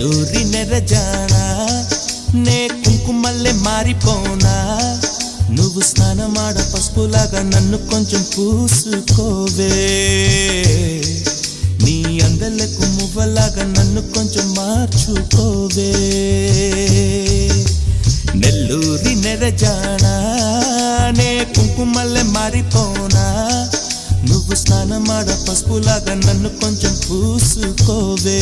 నెల్లూరి నెరజానా నే కుంకుమల్లె మారిపోనా నువ్వు స్నానమాడ పసుపులాగా నన్ను కొంచెం పూసుకోవే నీ అందలకు మువ్వలాగా నన్ను కొంచెం మార్చుకోవే నెల్లూరి నెరజానా నే కుంకుమల్లె మారిపోనా నువ్వు స్నానమాడ పసుపులాగా నన్ను కొంచెం పూసుకోవే